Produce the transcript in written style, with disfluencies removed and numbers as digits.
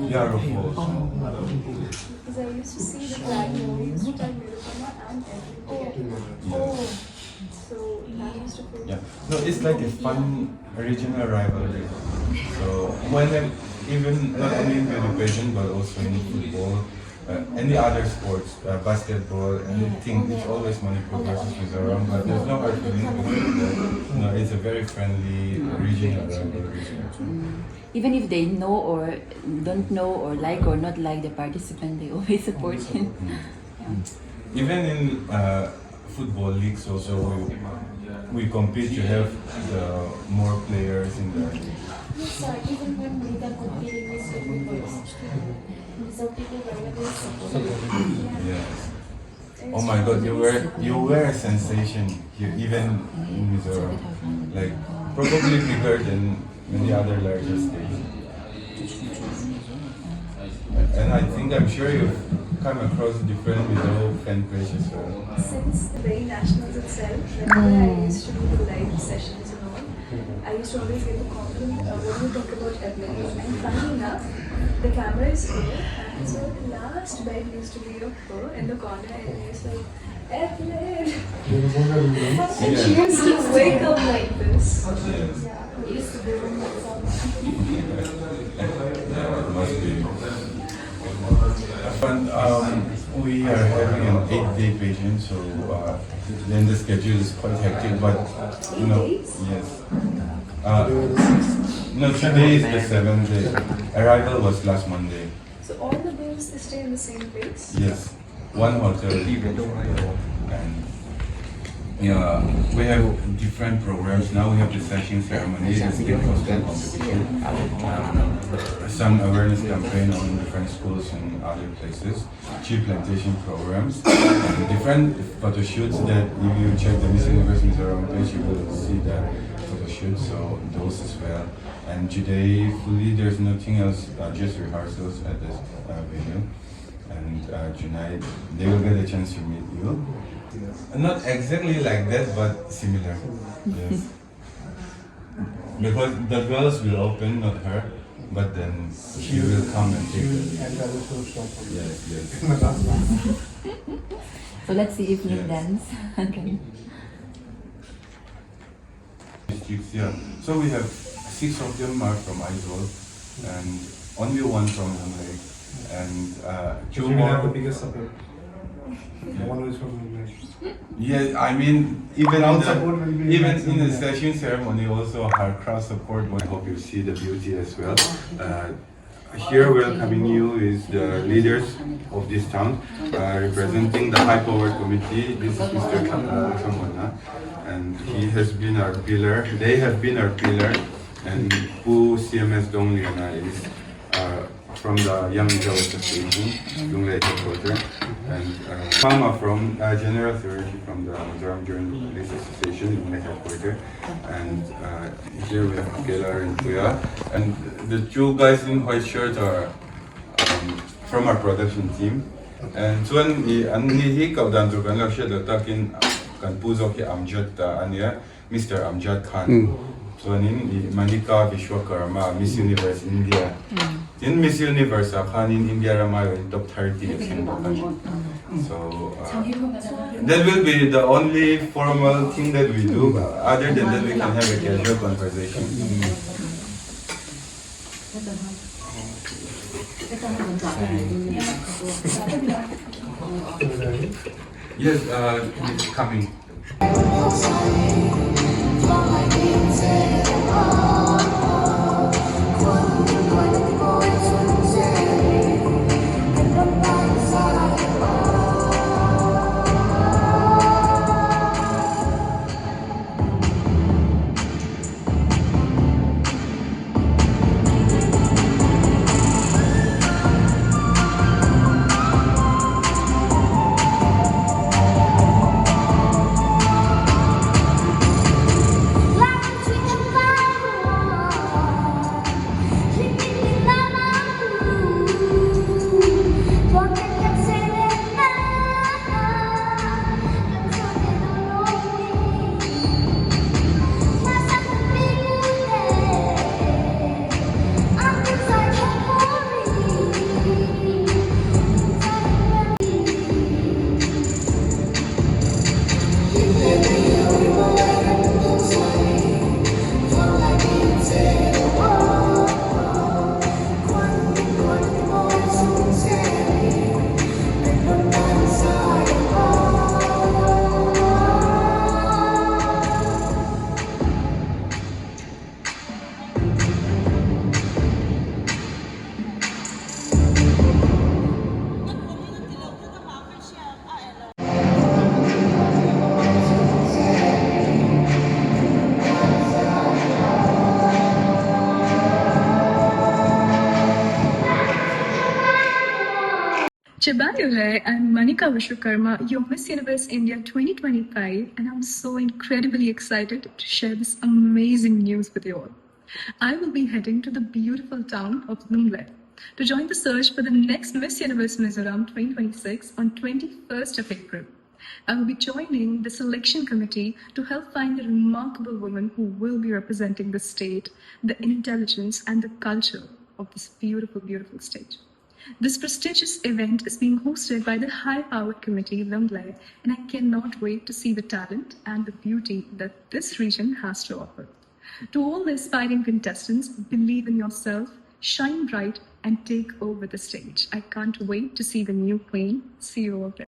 Yeah, Rufus. Because I used to see the flag movies which are Vishwakarna and everything. Oh, so that used to feel. Yeah, no, it's like a fun regional rivalry. So even not only in education but also in football, any other sports, basketball, anything, it's always Manipur versus Mizoram. But there's no hard feelings because no, it's a very friendly regional rivalry. Even if they know or don't know or like or not like the participant, they always support him. Yeah. Even in football leagues also, we compete to have the more players in the league. Yes, even when Manika competing with Multipurpose, so people were very supportive. Yes. Oh my God, you were a sensation here, even in Mizoram. Like probably bigger than many other larger states. And I think I'm sure you've come across different Mizo fan pages as well. Since the very nationals itself, whenever I used to do the live sessions and all, I used to always get the compliment, what do you think about Evelyn? And funny enough, the camera is here, and so the last bed used to be of her in the corner, and I used to like, Evelyn! And she used to wake up like this. Yes. Yeah, it used to be room like It must be. We are having an 8-day patient, so then the schedule is quite hectic. But you know, yes. No, today is the 7th day. Arrival was last Monday. So all the girls they stay in the same place? Yes, one hotel. And yeah, we have different programs. Now we have the session ceremony, the skin costume competition, some awareness campaign on different schools and other places, tree plantation programs, and different photo shoots that if you check the Miss Universe Mizoram page, you will see the photo shoots, so those as well. And today, fully, there's nothing else, just rehearsals at this venue. And tonight, they will get a chance to meet you. Not exactly like that, but similar. Yes. Because the girls will open, not her, but then she will come and take it. Yes, yes. So let's see if you Yes. dance. Okay. Districts, yeah. So we have 6 of them are from aiawh and only 1 from Lungleiah. And 2 We have the more. biggest support. The one who is from Lungleiah. Yeah, I mean, even Crowd support will be even maximum, in the yeah. session ceremony, also our crowd support. I hope you see the beauty as well. Here welcoming you is the leaders of this town, representing the High Power Committee. This is Mr. Kamana, and he has been our pillar. They have been our pillar, and who CMS Lungleiah is from the Young Mizo Association, Lungleiah headquarters, and Mama from General Authority from the Mizoram Journalist Association, Lungleiah headquarters, and here we have Kelar and Kuya, and the 2 guys in white shirts are from our production team. And so when he came down to Takin kan puzo ki Amjad ania Mr. Amjad Khan. So in Manika Vishwa Karna, Miss Universe India. In Miss Universe, Khan in India Ramayo in top 30 of Singapore. So that will be the only formal thing that we do. Other than that, we can have a casual conversation. Yes, it's coming. Shabayule, I'm Manika Vishwa Karna, your Miss Universe India 2025, and I'm so incredibly excited to share this amazing news with you all. I will be heading to the beautiful town of Lungleiah to join the search for the next Miss Universe Mizoram 2026 on 21st of April. I will be joining the selection committee to help find the remarkable woman who will be representing the state, the intelligence, and the culture of this beautiful, beautiful state. This prestigious event is being hosted by the high-powered committee Lungleiah, and I cannot wait to see the talent and the beauty that this region has to offer. To all the aspiring contestants, believe in yourself, shine bright, and take over the stage. I can't wait to see the new queen. See you all there.